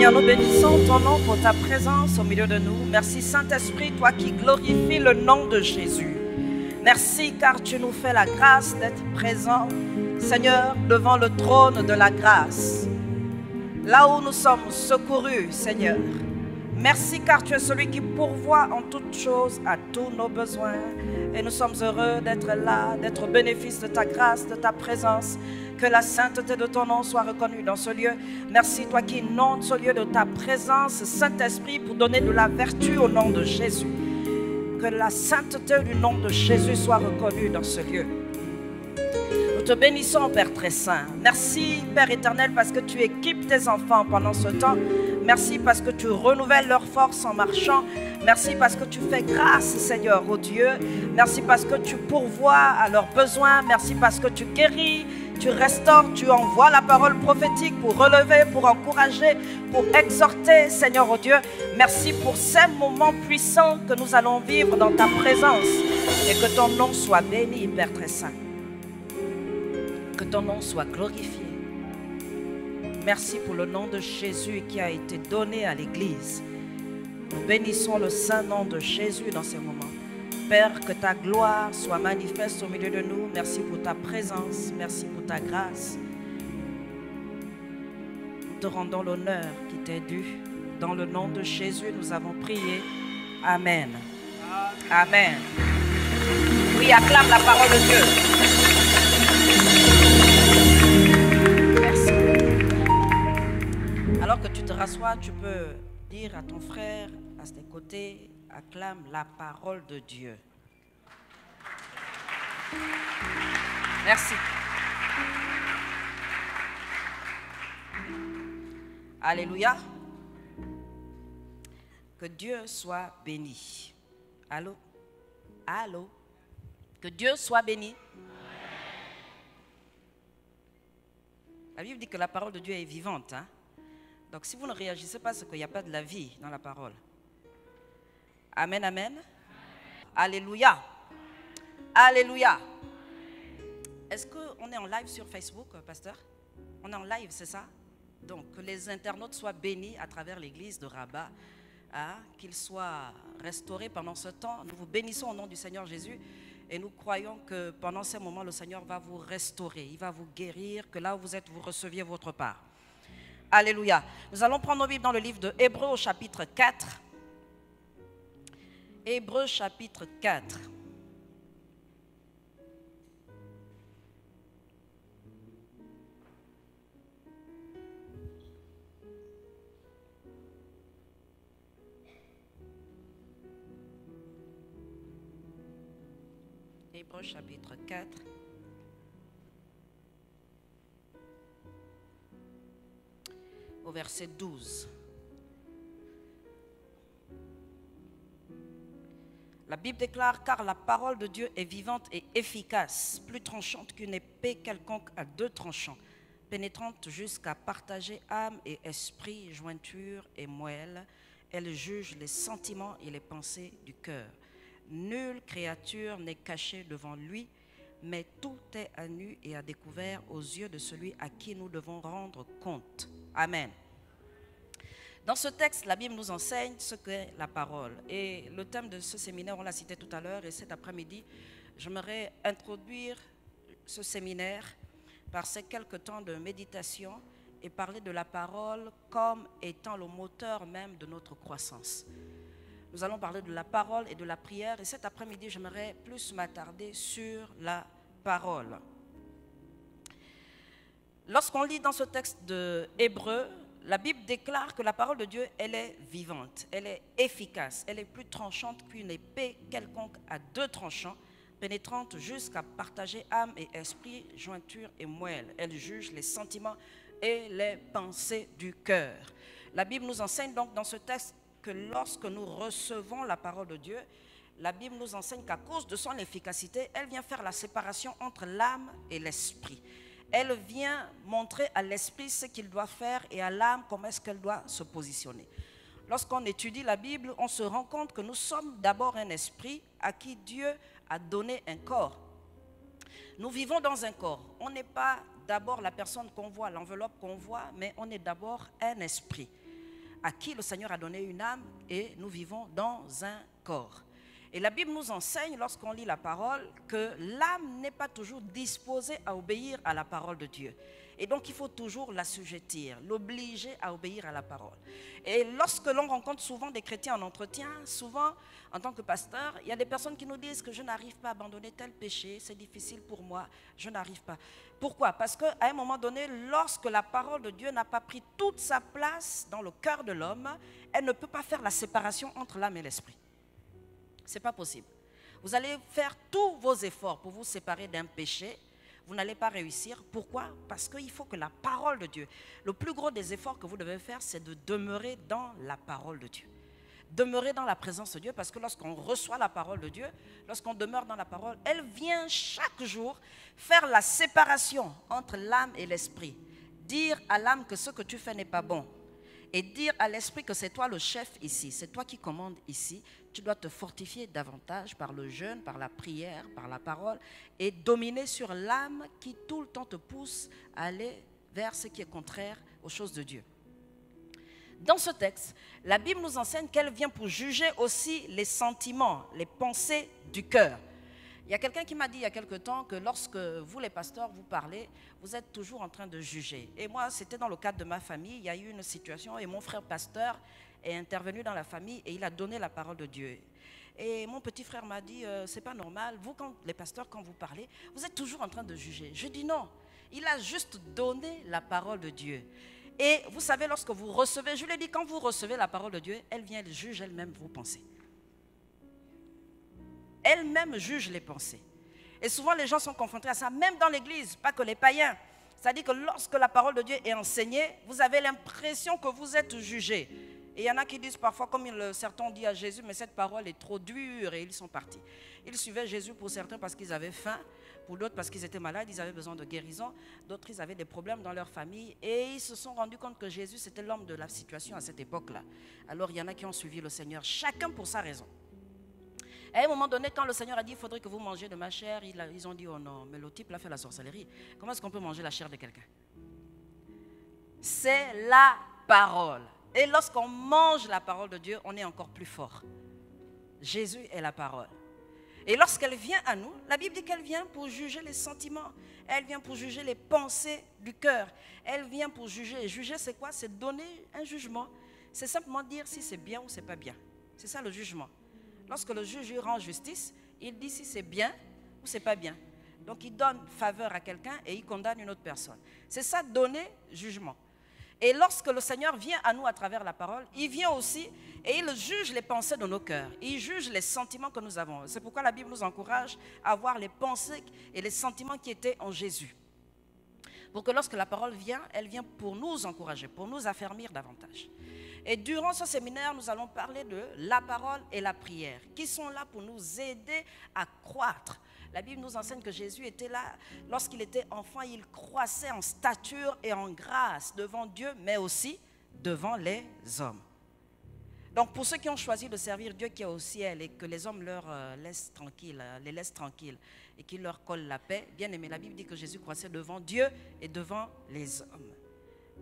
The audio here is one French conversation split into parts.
Seigneur, nous bénissons ton nom pour ta présence au milieu de nous. Merci Saint-Esprit, toi qui glorifies le nom de Jésus. Merci car tu nous fais la grâce d'être présents, Seigneur, devant le trône de la grâce. Là où nous sommes secourus, Seigneur. Merci car tu es celui qui pourvoit en toutes choses à tous nos besoins. Et nous sommes heureux d'être là, d'être au bénéfice de ta grâce, de ta présence. Que la sainteté de ton nom soit reconnue dans ce lieu. Merci toi qui inondes ce lieu de ta présence, Saint-Esprit, pour donner de la vertu au nom de Jésus. Que la sainteté du nom de Jésus soit reconnue dans ce lieu. Nous te bénissons, Père très saint. Merci, Père éternel, parce que tu équipes tes enfants pendant ce temps. Merci parce que tu renouvelles leur force en marchant. Merci parce que tu fais grâce, Seigneur, ô Dieu. Merci parce que tu pourvois à leurs besoins. Merci parce que tu guéris, tu restaures, tu envoies la parole prophétique pour relever, pour encourager, pour exhorter, Seigneur, ô Dieu. Merci pour ces moments puissants que nous allons vivre dans ta présence. Et que ton nom soit béni, Père très saint. Que ton nom soit glorifié. Merci pour le nom de Jésus qui a été donné à l'Église. Nous bénissons le saint nom de Jésus dans ces moments. Père, que ta gloire soit manifeste au milieu de nous. Merci pour ta présence. Merci pour ta grâce. Nous te rendons l'honneur qui t'est dû. Dans le nom de Jésus, nous avons prié. Amen. Amen. Oui, acclame la parole de Dieu. Alors que tu te rassois, tu peux dire à ton frère, à tes côtés, acclame la parole de Dieu. Merci. Alléluia. Que Dieu soit béni. Allô? Allô? Que Dieu soit béni. La Bible dit que la parole de Dieu est vivante, hein? Donc si vous ne réagissez pas, c'est qu'il n'y a pas de la vie dans la parole. Amen, amen. Alléluia. Alléluia. Est-ce qu'on est en live sur Facebook, pasteur? On est en live, c'est ça? Donc que les internautes soient bénis à travers l'église de Rabat, hein, qu'ils soient restaurés pendant ce temps. Nous vous bénissons au nom du Seigneur Jésus et nous croyons que pendant ces moments, le Seigneur va vous restaurer, il va vous guérir, que là où vous êtes, vous receviez votre part. Alléluia. Nous allons prendre nos Bibles dans le livre de Hébreux au chapitre 4. Hébreux chapitre 4. Hébreux chapitre 4. Au verset 12. La Bible déclare, car la parole de Dieu est vivante et efficace, plus tranchante qu'une épée quelconque à deux tranchants, pénétrante jusqu'à partager âme et esprit, jointure et moelle. Elle juge les sentiments et les pensées du cœur. Nulle créature n'est cachée devant lui, mais tout est à nu et à découvert aux yeux de celui à qui nous devons rendre compte. Amen. Dans ce texte, la Bible nous enseigne ce qu'est la parole. Et le thème de ce séminaire, on l'a cité tout à l'heure, et cet après-midi, j'aimerais introduire ce séminaire par ces quelques temps de méditation et parler de la parole comme étant le moteur même de notre croissance. Nous allons parler de la parole et de la prière, et cet après-midi, j'aimerais plus m'attarder sur la parole. Lorsqu'on lit dans ce texte de Hébreux, la Bible déclare que la parole de Dieu, elle est vivante, elle est efficace, elle est plus tranchante qu'une épée quelconque à deux tranchants, pénétrante jusqu'à partager âme et esprit, jointure et moelle. Elle juge les sentiments et les pensées du cœur. La Bible nous enseigne donc dans ce texte que lorsque nous recevons la parole de Dieu, la Bible nous enseigne qu'à cause de son efficacité, elle vient faire la séparation entre l'âme et l'esprit. Elle vient montrer à l'esprit ce qu'il doit faire et à l'âme comment est-ce qu'elle doit se positionner. Lorsqu'on étudie la Bible, on se rend compte que nous sommes d'abord un esprit à qui Dieu a donné un corps. Nous vivons dans un corps. On n'est pas d'abord la personne qu'on voit, l'enveloppe qu'on voit, mais on est d'abord un esprit. à qui le Seigneur a donné une âme et nous vivons dans un corps. Et la Bible nous enseigne, lorsqu'on lit la parole, que l'âme n'est pas toujours disposée à obéir à la parole de Dieu. Et donc, il faut toujours l'assujettir, l'obliger à obéir à la parole. Et lorsque l'on rencontre souvent des chrétiens en entretien, souvent, en tant que pasteur, il y a des personnes qui nous disent que je n'arrive pas à abandonner tel péché, c'est difficile pour moi, je n'arrive pas. Pourquoi? Parce qu'à un moment donné, lorsque la parole de Dieu n'a pas pris toute sa place dans le cœur de l'homme, elle ne peut pas faire la séparation entre l'âme et l'esprit. Ce n'est pas possible. Vous allez faire tous vos efforts pour vous séparer d'un péché, vous n'allez pas réussir. Pourquoi? Parce qu'il faut que la parole de Dieu, le plus gros des efforts que vous devez faire, c'est de demeurer dans la parole de Dieu. Demeurer dans la présence de Dieu, parce que lorsqu'on reçoit la parole de Dieu, lorsqu'on demeure dans la parole, elle vient chaque jour faire la séparation entre l'âme et l'esprit. Dire à l'âme que ce que tu fais n'est pas bon. Et dire à l'esprit que c'est toi le chef ici, c'est toi qui commandes ici. Tu dois te fortifier davantage par le jeûne, par la prière, par la parole, et dominer sur l'âme qui tout le temps te pousse à aller vers ce qui est contraire aux choses de Dieu. Dans ce texte, la Bible nous enseigne qu'elle vient pour juger aussi les sentiments, les pensées du cœur. Il y a quelqu'un qui m'a dit il y a quelque temps que lorsque vous, les pasteurs, vous parlez, vous êtes toujours en train de juger. Et moi, c'était dans le cadre de ma famille, il y a eu une situation et mon frère pasteur est intervenu dans la famille et il a donné la parole de Dieu. Et mon petit frère m'a dit, c'est pas normal, vous, les pasteurs, quand vous parlez, vous êtes toujours en train de juger. Je dis non, il a juste donné la parole de Dieu. Et vous savez, lorsque vous recevez, je l'ai dit, quand vous recevez la parole de Dieu, elle vient, elle juge elle-même vos pensées. Elle-même juge les pensées. Et souvent, les gens sont confrontés à ça, même dans l'église, pas que les païens. C'est-à-dire que lorsque la parole de Dieu est enseignée, vous avez l'impression que vous êtes jugé. Et il y en a qui disent parfois, comme certains ont dit à Jésus, mais cette parole est trop dure, et ils sont partis. Ils suivaient Jésus pour certains parce qu'ils avaient faim, pour d'autres parce qu'ils étaient malades, ils avaient besoin de guérison, d'autres ils avaient des problèmes dans leur famille, et ils se sont rendus compte que Jésus c'était l'homme de la situation à cette époque-là. Alors il y en a qui ont suivi le Seigneur, chacun pour sa raison. Et à un moment donné, quand le Seigneur a dit, il faudrait que vous mangez de ma chair, ils ont dit, oh non, mais le type l'a fait la sorcellerie. Comment est-ce qu'on peut manger la chair de quelqu'un? C'est la parole. Et lorsqu'on mange la parole de Dieu, on est encore plus fort. Jésus est la parole. Et lorsqu'elle vient à nous, la Bible dit qu'elle vient pour juger les sentiments. Elle vient pour juger les pensées du cœur. Elle vient pour juger. Et juger, c'est quoi? C'est donner un jugement. C'est simplement dire si c'est bien ou c'est pas bien. C'est ça le jugement. Lorsque le juge rend justice, il dit si c'est bien ou c'est pas bien. Donc il donne faveur à quelqu'un et il condamne une autre personne. C'est ça, donner jugement. Et lorsque le Seigneur vient à nous à travers la parole, il vient aussi et il juge les pensées de nos cœurs. Il juge les sentiments que nous avons. C'est pourquoi la Bible nous encourage à avoir les pensées et les sentiments qui étaient en Jésus. Pour que lorsque la parole vient, elle vient pour nous encourager, pour nous affermir davantage. Et durant ce séminaire, nous allons parler de la parole et la prière, qui sont là pour nous aider à croître. La Bible nous enseigne que Jésus était là, lorsqu'il était enfant, il croissait en stature et en grâce devant Dieu, mais aussi devant les hommes. Donc pour ceux qui ont choisi de servir Dieu qui est au ciel et que les hommes leur laissent tranquilles, les laissent tranquilles et qu'ils leur collent la paix, bien aimé, la Bible dit que Jésus croissait devant Dieu et devant les hommes.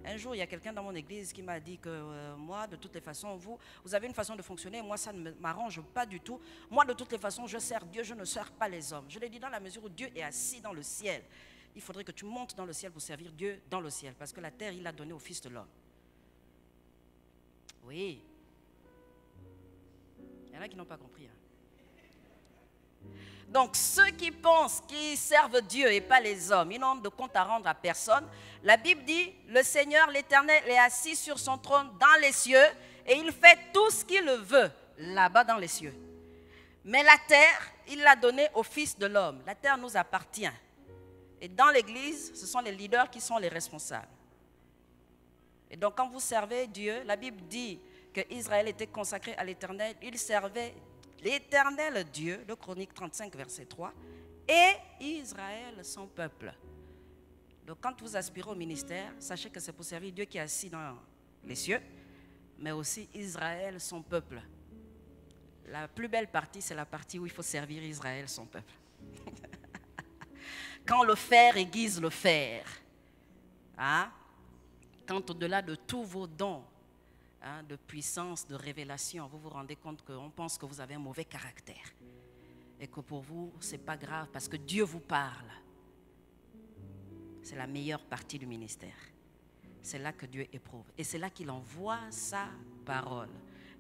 Un jour, il y a quelqu'un dans mon église qui m'a dit que moi, de toutes les façons, vous avez une façon de fonctionner, moi, ça ne m'arrange pas du tout. Moi, de toutes les façons, je sers Dieu, je ne sers pas les hommes. Je l'ai dit dans la mesure où Dieu est assis dans le ciel. Il faudrait que tu montes dans le ciel pour servir Dieu dans le ciel, parce que la terre, il l'a donnée au Fils de l'homme. Oui. Il y en a qui n'ont pas compris. Donc, ceux qui pensent qu'ils servent Dieu et pas les hommes, ils n'ont de compte à rendre à personne. La Bible dit, le Seigneur, l'Éternel, est assis sur son trône dans les cieux et il fait tout ce qu'il veut là-bas dans les cieux. Mais la terre, il l'a donnée au Fils de l'homme. La terre nous appartient. Et dans l'Église, ce sont les leaders qui sont les responsables. Et donc, quand vous servez Dieu, la Bible dit qu'Israël était consacré à l'Éternel. Il servait l'Éternel Dieu, de Chroniques 35, verset 3, et Israël, son peuple. Donc quand vous aspirez au ministère, sachez que c'est pour servir Dieu qui est assis dans les cieux, mais aussi Israël, son peuple. La plus belle partie, c'est la partie où il faut servir Israël, son peuple. Quand le fer aiguise le fer, hein? Quand au-delà de tous vos dons, hein, de puissance, de révélation, vous vous rendez compte qu'on pense que vous avez un mauvais caractère. Et que pour vous, ce n'est pas grave parce que Dieu vous parle. C'est la meilleure partie du ministère. C'est là que Dieu éprouve. Et c'est là qu'il envoie sa parole.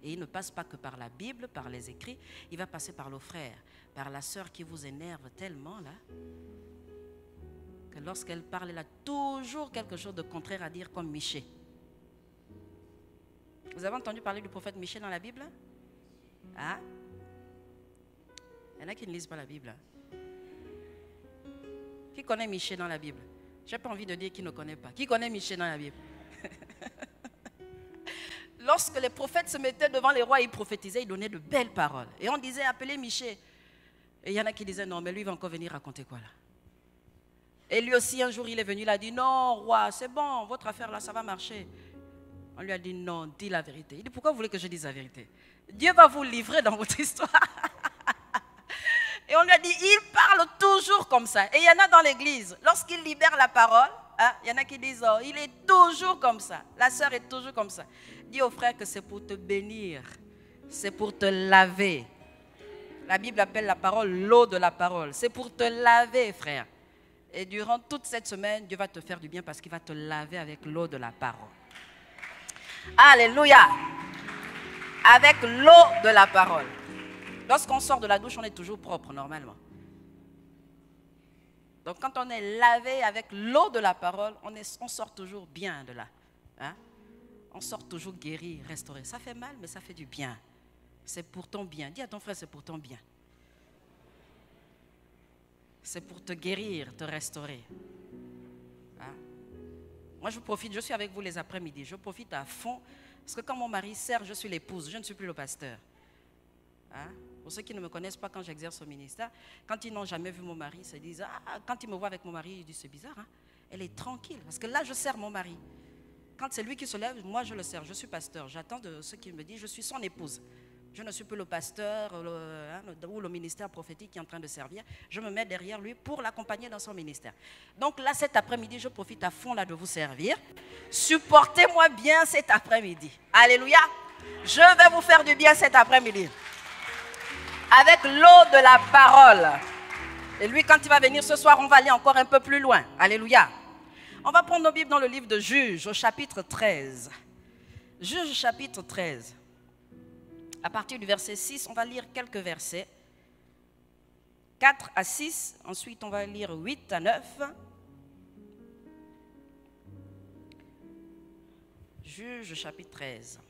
Et il ne passe pas que par la Bible, par les écrits. Il va passer par le frère, par la sœur qui vous énerve tellement là, que lorsqu'elle parle, elle a toujours quelque chose de contraire à dire, comme Michée. Vous avez entendu parler du prophète Michée dans la Bible? Hein? Il y en a qui ne lisent pas la Bible. Qui connaît Michée dans la Bible? Je n'ai pas envie de dire qui ne connaît pas. Qui connaît Michée dans la Bible? Lorsque les prophètes se mettaient devant les rois, ils prophétisaient, ils donnaient de belles paroles. Et on disait, appelez Michée. Et il y en a qui disaient, non, mais lui, il va encore venir raconter quoi là? Et lui aussi, un jour, il est venu, il a dit, non, roi, c'est bon, votre affaire là, ça va marcher. On lui a dit, non, dis la vérité. Il dit, pourquoi vous voulez que je dise la vérité? Dieu va vous livrer dans votre histoire. Et on lui a dit, il parle toujours comme ça. Et il y en a dans l'église, lorsqu'il libère la parole, hein, il y en a qui disent, oh, il est toujours comme ça. La sœur est toujours comme ça. Dis au frère que c'est pour te bénir, c'est pour te laver. La Bible appelle la parole l'eau de la parole. C'est pour te laver, frère. Et durant toute cette semaine, Dieu va te faire du bien parce qu'il va te laver avec l'eau de la parole. Alléluia. Avec l'eau de la parole. Lorsqu'on sort de la douche, on est toujours propre normalement. Donc quand on est lavé avec l'eau de la parole, on sort toujours bien de là. Hein? On sort toujours guéri, restauré. Ça fait mal, mais ça fait du bien. C'est pour ton bien. Dis à ton frère, c'est pour ton bien. C'est pour te guérir, te restaurer. Hein? Moi, je profite, je suis avec vous les après-midi. Je profite à fond. Parce que quand mon mari sert, je suis l'épouse, je ne suis plus le pasteur. Hein? Pour ceux qui ne me connaissent pas quand j'exerce au ministère, quand ils n'ont jamais vu mon mari, ils se disent, ah, quand ils me voient avec mon mari, ils disent, c'est bizarre, hein? Elle est tranquille. Parce que là, je sers mon mari. Quand c'est lui qui se lève, moi, je le sers. Je suis pasteur. J'attends de ceux qui me disent, je suis son épouse. Je ne suis plus le pasteur ou le ministère prophétique qui est en train de servir. Je me mets derrière lui pour l'accompagner dans son ministère. Donc là, cet après-midi, je profite à fond là de vous servir. Supportez-moi bien cet après-midi. Alléluia. Je vais vous faire du bien cet après-midi. Avec l'eau de la parole. Et lui, quand il va venir ce soir, on va aller encore un peu plus loin. Alléluia. On va prendre nos Bibles dans le livre de Juges, au chapitre 13. Juges, chapitre 13. À partir du verset 6, on va lire quelques versets. 4 à 6, ensuite on va lire 8 à 9. Juges, chapitre 13.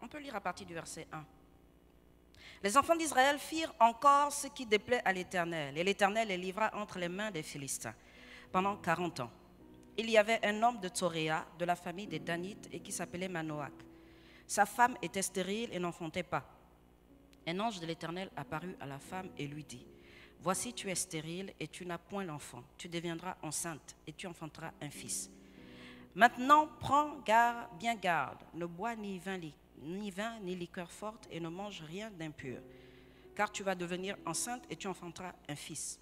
On peut lire à partir du verset 1. Les enfants d'Israël firent encore ce qui déplaît à l'Éternel, et l'Éternel les livra entre les mains des Philistins pendant 40 ans. Il y avait un homme de Tsoréa, de la famille des Danites, et qui s'appelait Manoach. Sa femme était stérile et n'enfantait pas. Un ange de l'Éternel apparut à la femme et lui dit, « Voici, tu es stérile et tu n'as point l'enfant. Tu deviendras enceinte et tu enfanteras un fils. Maintenant, prends bien garde, ne bois ni vin ni liqueur forte et ne mange rien d'impur, car tu vas devenir enceinte et tu enfanteras un fils.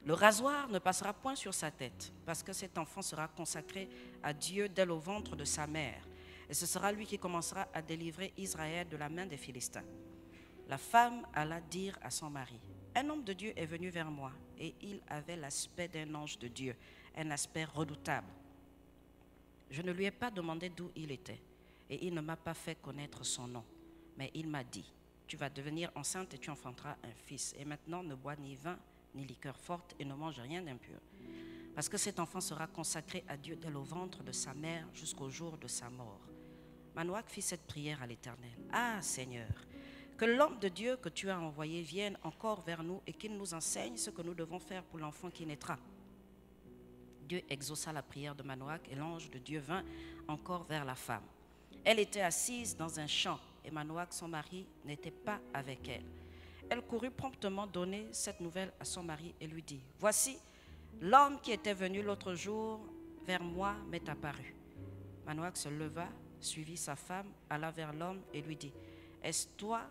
Le rasoir ne passera point sur sa tête, parce que cet enfant sera consacré à Dieu dès le ventre de sa mère, et ce sera lui qui commencera à délivrer Israël de la main des Philistins. » La femme alla dire à son mari, « Un homme de Dieu est venu vers moi, et il avait l'aspect d'un ange de Dieu, un aspect redoutable. Je ne lui ai pas demandé d'où il était, et il ne m'a pas fait connaître son nom. Mais il m'a dit, tu vas devenir enceinte et tu enfanteras un fils. Et maintenant, ne bois ni vin, ni liqueur forte, et ne mange rien d'impur. Parce que cet enfant sera consacré à Dieu dès le ventre de sa mère jusqu'au jour de sa mort. » Manoach fit cette prière à l'Éternel. « Ah, Seigneur, que l'homme de Dieu que tu as envoyé vienne encore vers nous et qu'il nous enseigne ce que nous devons faire pour l'enfant qui naîtra. » Dieu exauça la prière de Manoach et l'ange de Dieu vint encore vers la femme. Elle était assise dans un champ et Manoach, son mari, n'était pas avec elle. Elle courut promptement donner cette nouvelle à son mari et lui dit, « Voici, l'homme qui était venu l'autre jour vers moi m'est apparu. Manoach se leva, suivit sa femme, alla vers l'homme et lui dit, « Est-ce toi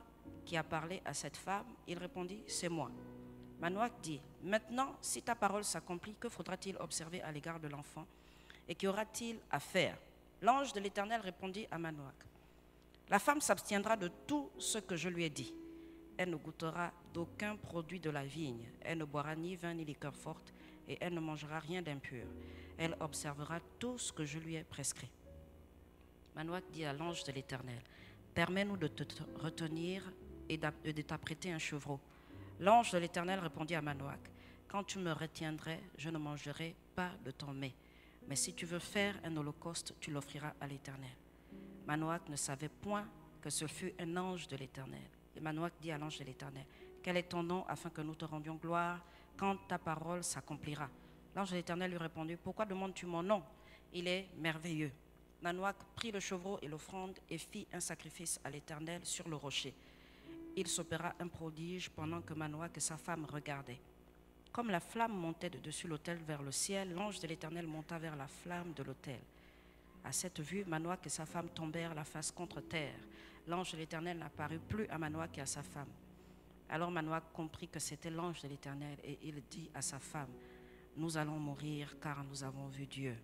qui as parlé à cette femme ?» Il répondit, « C'est moi. » Manoach dit, « Maintenant, si ta parole s'accomplit, que faudra-t-il observer à l'égard de l'enfant et qu'y aura-t-il à faire ?» L'ange de l'Éternel répondit à Manoach, « La femme s'abstiendra de tout ce que je lui ai dit. Elle ne goûtera d'aucun produit de la vigne, elle ne boira ni vin ni liqueur forte, et elle ne mangera rien d'impur. Elle observera tout ce que je lui ai prescrit. » Manoach dit à l'ange de l'Éternel, « Permets-nous de te retenir et de t'apprêter un chevreau. » L'ange de l'Éternel répondit à Manoach, « Quand tu me retiendrais, je ne mangerai pas de ton mets. Mais si tu veux faire un holocauste, tu l'offriras à l'Éternel. » Manoach ne savait point que ce fut un ange de l'Éternel. Et Manoach dit à l'ange de l'Éternel, « Quel est ton nom afin que nous te rendions gloire quand ta parole s'accomplira ?» L'ange de l'Éternel lui répondit, « Pourquoi demandes-tu mon nom? Il est merveilleux. » Manoach prit le chevreau et l'offrande et fit un sacrifice à l'Éternel sur le rocher. Il s'opéra un prodige pendant que Manoach et sa femme regardaient. Comme la flamme montait de dessus l'autel vers le ciel, l'ange de l'Éternel monta vers la flamme de l'autel. À cette vue, Manoach et sa femme tombèrent la face contre terre. L'ange de l'Éternel n'apparut plus à Manoach et à sa femme. Alors Manoach comprit que c'était l'ange de l'Éternel et il dit à sa femme, « Nous allons mourir car nous avons vu Dieu. »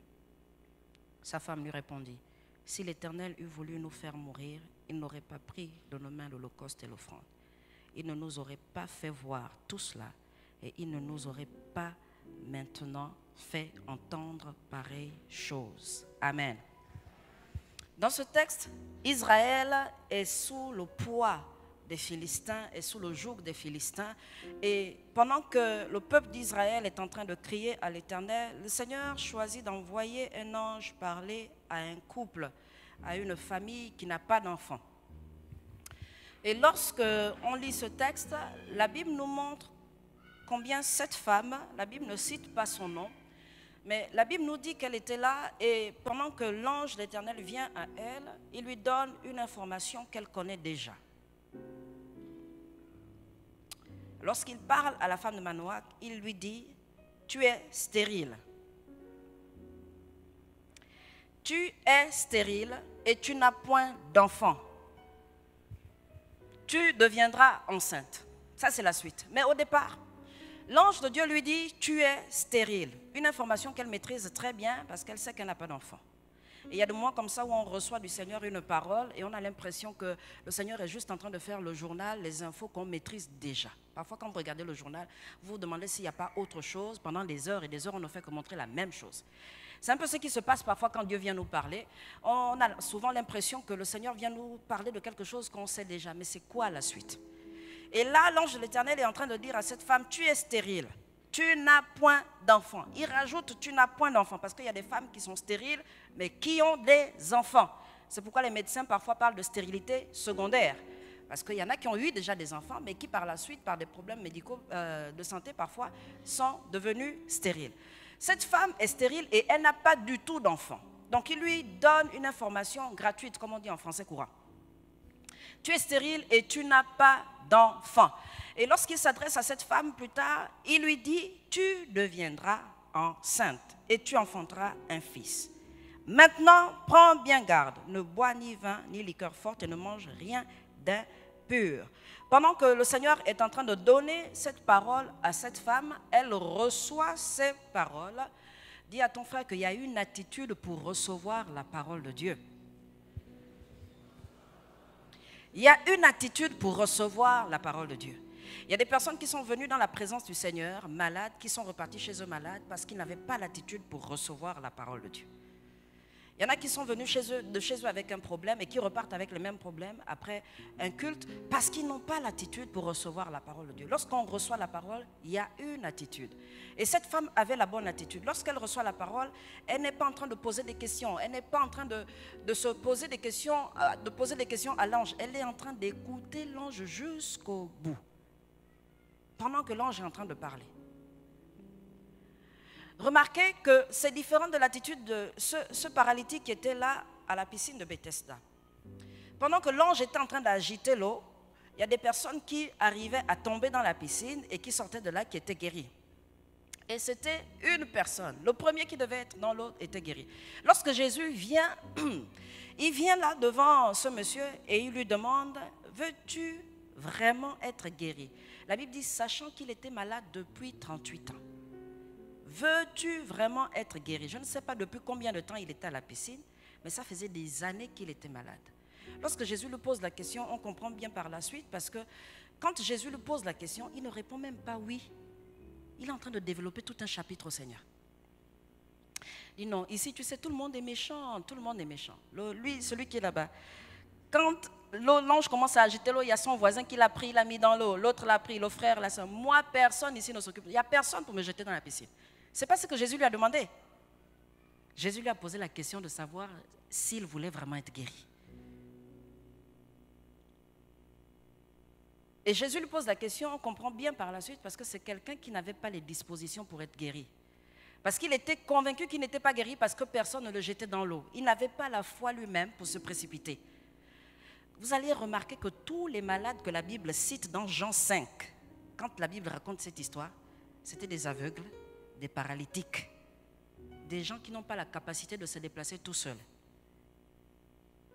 Sa femme lui répondit, « Si l'Éternel eût voulu nous faire mourir, il n'aurait pas pris de nos mains l'holocauste et l'offrande. Il ne nous aurait pas fait voir tout cela et il ne nous aurait pas maintenant fait entendre pareille chose. » Amen. Dans ce texte, Israël est sous le poids des Philistins et sous le joug des Philistins. Et pendant que le peuple d'Israël est en train de crier à l'Éternel, le Seigneur choisit d'envoyer un ange parler à un couple, à une famille qui n'a pas d'enfant. Et lorsque on lit ce texte, la Bible nous montre combien cette femme, la Bible ne cite pas son nom, mais la Bible nous dit qu'elle était là et pendant que l'ange de l'Éternel vient à elle, il lui donne une information qu'elle connaît déjà. Lorsqu'il parle à la femme de Manoach, il lui dit, « Tu es stérile. Tu es stérile et tu n'as point d'enfant. Tu deviendras enceinte. » Ça, c'est la suite. Mais au départ, l'ange de Dieu lui dit, « Tu es stérile. » Une information qu'elle maîtrise très bien parce qu'elle sait qu'elle n'a pas d'enfant. Et il y a des moments comme ça où on reçoit du Seigneur une parole et on a l'impression que le Seigneur est juste en train de faire le journal, les infos qu'on maîtrise déjà. Parfois, quand vous regardez le journal, vous vous demandez s'il n'y a pas autre chose. Pendant des heures et des heures, on ne fait que montrer la même chose. C'est un peu ce qui se passe parfois quand Dieu vient nous parler. On a souvent l'impression que le Seigneur vient nous parler de quelque chose qu'on sait déjà. Mais c'est quoi la suite? Et là, l'ange de l'Éternel est en train de dire à cette femme, « Tu es stérile. Tu n'as point d'enfant. » Il rajoute, « Tu n'as point d'enfant. » Parce qu'il y a des femmes qui sont stériles, mais qui ont des enfants. C'est pourquoi les médecins parfois parlent de stérilité secondaire. Parce qu'il y en a qui ont eu déjà des enfants, mais qui par la suite, par des problèmes médicaux de santé parfois, sont devenus stériles. Cette femme est stérile et elle n'a pas du tout d'enfant. Donc il lui donne une information gratuite, comme on dit en français courant. Tu es stérile et tu n'as pas d'enfant. Et lorsqu'il s'adresse à cette femme plus tard, il lui dit, tu deviendras enceinte et tu enfanteras un fils. Maintenant, prends bien garde, ne bois ni vin ni liqueur forte et ne mange rien d'impur. Pendant que le Seigneur est en train de donner cette parole à cette femme, elle reçoit ces paroles. Dis à ton frère qu'il y a une attitude pour recevoir la parole de Dieu. Il y a une attitude pour recevoir la parole de Dieu. Il y a des personnes qui sont venues dans la présence du Seigneur, malades, qui sont reparties chez eux malades parce qu'ils n'avaient pas l'attitude pour recevoir la parole de Dieu. Il y en a qui sont venus de chez eux avec un problème et qui repartent avec le même problème après un culte parce qu'ils n'ont pas l'attitude pour recevoir la parole de Dieu. Lorsqu'on reçoit la parole, il y a une attitude. Et cette femme avait la bonne attitude. Lorsqu'elle reçoit la parole, elle n'est pas en train de poser des questions. Elle n'est pas en train de se poser des questions, de poser des questions à l'ange. Elle est en train d'écouter l'ange jusqu'au bout. Pendant que l'ange est en train de parler. Remarquez que c'est différent de l'attitude de ce paralytique qui était là à la piscine de Bethesda. Pendant que l'ange était en train d'agiter l'eau, il y a des personnes qui arrivaient à tomber dans la piscine et qui sortaient de là qui étaient guéries. Et c'était une personne. Le premier qui devait être dans l'eau était guéri. Lorsque Jésus vient, il vient là devant ce monsieur et il lui demande, veux-tu vraiment être guéri? La Bible dit, sachant qu'il était malade depuis 38 ans. Veux-tu vraiment être guéri? Je ne sais pas depuis combien de temps il était à la piscine, mais ça faisait des années qu'il était malade. Lorsque Jésus lui pose la question, on comprend bien par la suite, parce que quand Jésus lui pose la question, il ne répond même pas oui. Il est en train de développer tout un chapitre au Seigneur. Il dit non, ici tu sais, tout le monde est méchant, tout le monde est méchant. Lui, celui qui est là-bas, quand l'ange commence à agiter l'eau, il y a son voisin qui l'a pris, il l'a mis dans l'eau, l'autre l'a pris, le frère, la soeur. Moi, personne ici ne s'occupe. Il n'y a personne pour me jeter dans la piscine. Ce n'est pas ce que Jésus lui a demandé. Jésus lui a posé la question de savoir s'il voulait vraiment être guéri. Et Jésus lui pose la question, on comprend bien par la suite, parce que c'est quelqu'un qui n'avait pas les dispositions pour être guéri. Parce qu'il était convaincu qu'il n'était pas guéri parce que personne ne le jetait dans l'eau. Il n'avait pas la foi lui-même pour se précipiter. Vous allez remarquer que tous les malades que la Bible cite dans Jean 5, quand la Bible raconte cette histoire, c'était des aveugles, des paralytiques, des gens qui n'ont pas la capacité de se déplacer tout seuls.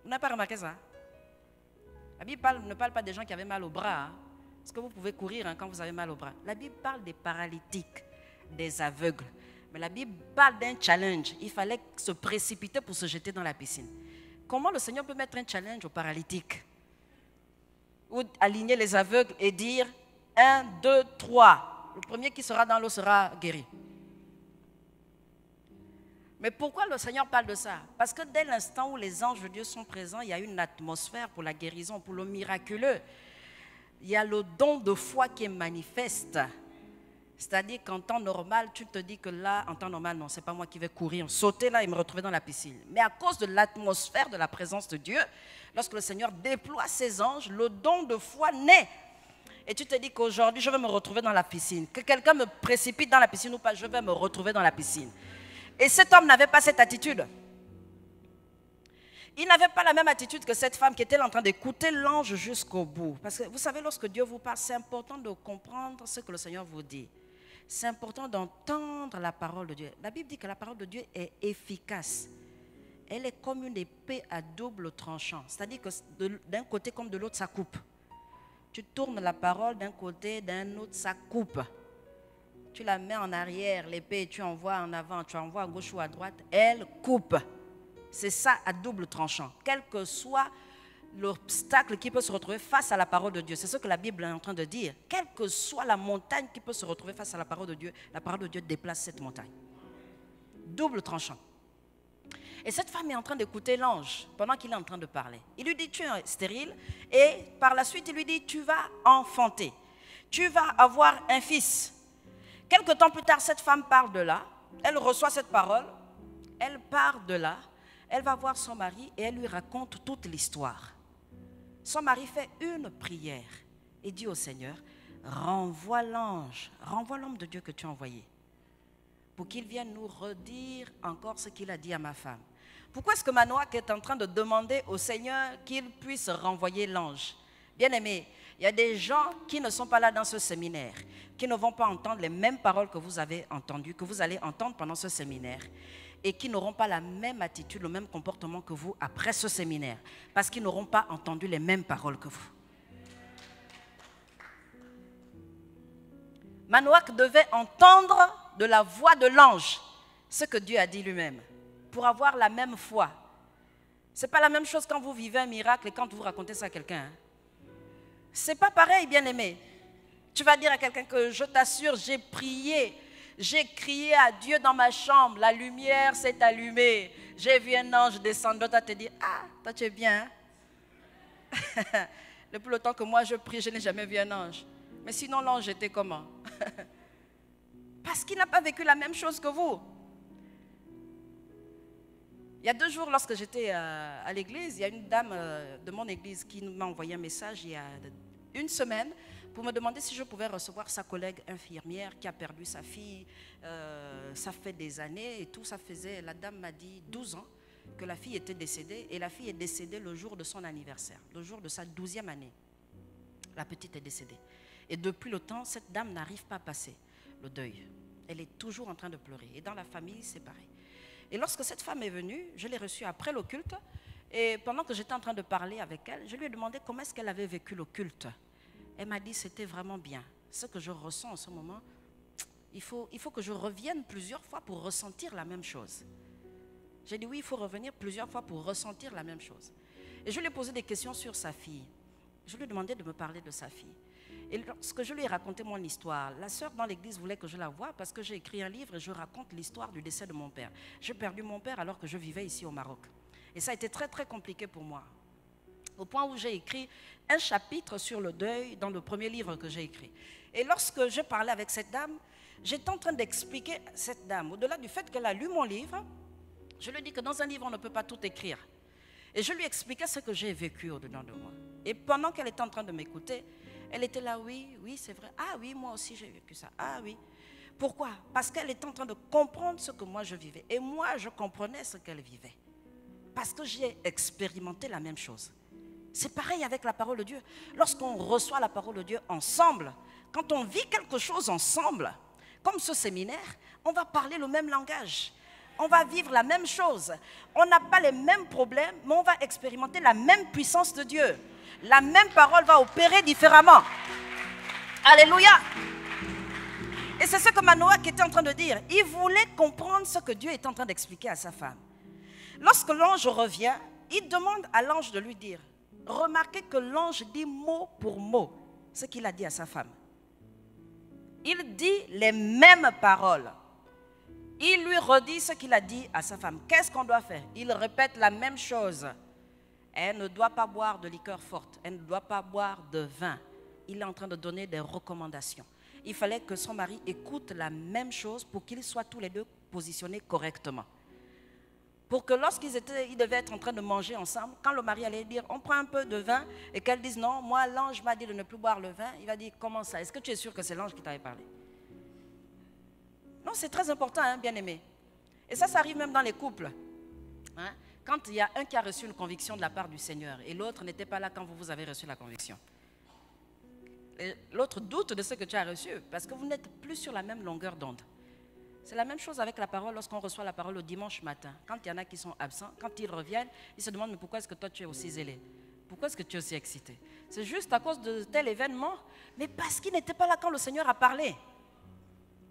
Vous n'avez pas remarqué ça? La Bible ne parle pas des gens qui avaient mal au bras, hein, parce que vous pouvez courir quand vous avez mal au bras. La Bible parle des paralytiques, des aveugles. Mais la Bible parle d'un challenge. Il fallait se précipiter pour se jeter dans la piscine. Comment le Seigneur peut mettre un challenge aux paralytiques? Ou aligner les aveugles et dire 1, 2, 3. Le premier qui sera dans l'eau sera guéri. Mais pourquoi le Seigneur parle de ça? Parce que dès l'instant où les anges de Dieu sont présents, il y a une atmosphère pour la guérison, pour le miraculeux. Il y a le don de foi qui est manifeste. C'est-à-dire qu'en temps normal, tu te dis que là, en temps normal, non, ce n'est pas moi qui vais courir, sauter là et me retrouver dans la piscine. Mais à cause de l'atmosphère de la présence de Dieu, lorsque le Seigneur déploie ses anges, le don de foi naît. Et tu te dis qu'aujourd'hui, je vais me retrouver dans la piscine. Que quelqu'un me précipite dans la piscine ou pas, je vais me retrouver dans la piscine. Et cet homme n'avait pas cette attitude. Il n'avait pas la même attitude que cette femme qui était en train d'écouter l'ange jusqu'au bout. Parce que vous savez, lorsque Dieu vous parle, c'est important de comprendre ce que le Seigneur vous dit. C'est important d'entendre la parole de Dieu. La Bible dit que la parole de Dieu est efficace. Elle est comme une épée à double tranchant. C'est-à-dire que d'un côté comme de l'autre, ça coupe. Tu tournes la parole d'un côté, d'un autre, ça coupe. Tu la mets en arrière, l'épée, tu envoies en avant, tu envoies à gauche ou à droite, elle coupe. C'est ça à double tranchant. Quel que soit l'obstacle qui peut se retrouver face à la parole de Dieu, c'est ce que la Bible est en train de dire. Quelle que soit la montagne qui peut se retrouver face à la parole de Dieu déplace cette montagne. Double tranchant. Et cette femme est en train d'écouter l'ange pendant qu'il est en train de parler. Il lui dit, tu es stérile. Et par la suite, il lui dit, tu vas enfanter. Tu vas avoir un fils. Quelque temps plus tard, cette femme part de là. Elle reçoit cette parole. Elle part de là. Elle va voir son mari et elle lui raconte toute l'histoire. Son mari fait une prière et dit au Seigneur, renvoie l'ange, renvoie l'homme de Dieu que tu as envoyé pour qu'il vienne nous redire encore ce qu'il a dit à ma femme. Pourquoi est-ce que Manoach est en train de demander au Seigneur qu'il puisse renvoyer l'ange? Bien-aimés, il y a des gens qui ne sont pas là dans ce séminaire, qui ne vont pas entendre les mêmes paroles que vous avez entendues, que vous allez entendre pendant ce séminaire, et qui n'auront pas la même attitude, le même comportement que vous après ce séminaire, parce qu'ils n'auront pas entendu les mêmes paroles que vous. Manoach devait entendre de la voix de l'ange ce que Dieu a dit lui-même, pour avoir la même foi. Ce n'est pas la même chose quand vous vivez un miracle et quand vous racontez ça à quelqu'un. Ce n'est pas pareil, bien-aimé. Tu vas dire à quelqu'un que je t'assure, j'ai prié, j'ai crié à Dieu dans ma chambre, la lumière s'est allumée, j'ai vu un ange descendre, l'autre te dit, ah, toi tu es bien. Hein? Depuis le temps que moi je prie, je n'ai jamais vu un ange. Mais sinon l'ange était comment? Parce qu'il n'a pas vécu la même chose que vous. Il y a 2 jours, lorsque j'étais à l'église, il y a une dame de mon église qui m'a envoyé un message il y a 1 semaine pour me demander si je pouvais recevoir sa collègue infirmière qui a perdu sa fille. Ça fait des années et tout, ça faisait, la dame m'a dit 12 ans que la fille était décédée et la fille est décédée le jour de son anniversaire, le jour de sa 12e année. La petite est décédée. Et depuis le temps, cette dame n'arrive pas à passer le deuil. Elle est toujours en train de pleurer. Et dans la famille, c'est pareil. Et lorsque cette femme est venue, je l'ai reçue après le culte. Et pendant que j'étais en train de parler avec elle, je lui ai demandé comment est-ce qu'elle avait vécu le culte. Elle m'a dit c'était vraiment bien. Ce que je ressens en ce moment, il faut que je revienne plusieurs fois pour ressentir la même chose. J'ai dit oui, il faut revenir plusieurs fois pour ressentir la même chose. Et je lui ai posé des questions sur sa fille. Je lui ai demandé de me parler de sa fille. Et lorsque je lui ai raconté mon histoire, la sœur dans l'église voulait que je la voie parce que j'ai écrit un livre et je raconte l'histoire du décès de mon père. J'ai perdu mon père alors que je vivais ici au Maroc. Et ça a été très très compliqué pour moi. Au point où j'ai écrit un chapitre sur le deuil dans le premier livre que j'ai écrit. Et lorsque je parlais avec cette dame, j'étais en train d'expliquer à cette dame, au-delà du fait qu'elle a lu mon livre, je lui ai dit que dans un livre on ne peut pas tout écrire. Et je lui expliquais ce que j'ai vécu au-dedans de moi. Et pendant qu'elle était en train de m'écouter, elle était là, oui, c'est vrai. Ah oui, moi aussi j'ai vécu ça. Ah oui. Pourquoi? Parce qu'elle était en train de comprendre ce que moi je vivais. Et moi, je comprenais ce qu'elle vivait. Parce que j'ai expérimenté la même chose. C'est pareil avec la parole de Dieu. Lorsqu'on reçoit la parole de Dieu ensemble, quand on vit quelque chose ensemble, comme ce séminaire, on va parler le même langage. On va vivre la même chose. On n'a pas les mêmes problèmes, mais on va expérimenter la même puissance de Dieu. La même parole va opérer différemment. Alléluia. Et c'est ce que Manoach était en train de dire. Il voulait comprendre ce que Dieu est en train d'expliquer à sa femme. Lorsque l'ange revient, il demande à l'ange de lui dire. Remarquez que l'ange dit mot pour mot ce qu'il a dit à sa femme. Il dit les mêmes paroles. Il lui redit ce qu'il a dit à sa femme. Qu'est-ce qu'on doit faire? Il répète la même chose. Elle ne doit pas boire de liqueur forte. Elle ne doit pas boire de vin. Il est en train de donner des recommandations. Il fallait que son mari écoute la même chose pour qu'ils soient tous les deux positionnés correctement. Pour que lorsqu'ils devaient être en train de manger ensemble, quand le mari allait dire on prend un peu de vin et qu'elle dise non, moi l'ange m'a dit de ne plus boire le vin, il va dire comment ça? Est-ce que tu es sûr que c'est l'ange qui t'avait parlé? Non, c'est très important, hein, bien-aimé. Et ça arrive même dans les couples. Hein? Quand il y a un qui a reçu une conviction de la part du Seigneur et l'autre n'était pas là quand vous avez reçu la conviction. L'autre doute de ce que tu as reçu parce que vous n'êtes plus sur la même longueur d'onde. C'est la même chose avec la parole lorsqu'on reçoit la parole le dimanche matin. Quand il y en a qui sont absents, quand ils reviennent, ils se demandent mais pourquoi est-ce que toi tu es aussi zélé? Pourquoi est-ce que tu es aussi excité? C'est juste à cause de tel événement, mais parce qu'il n'était pas là quand le Seigneur a parlé.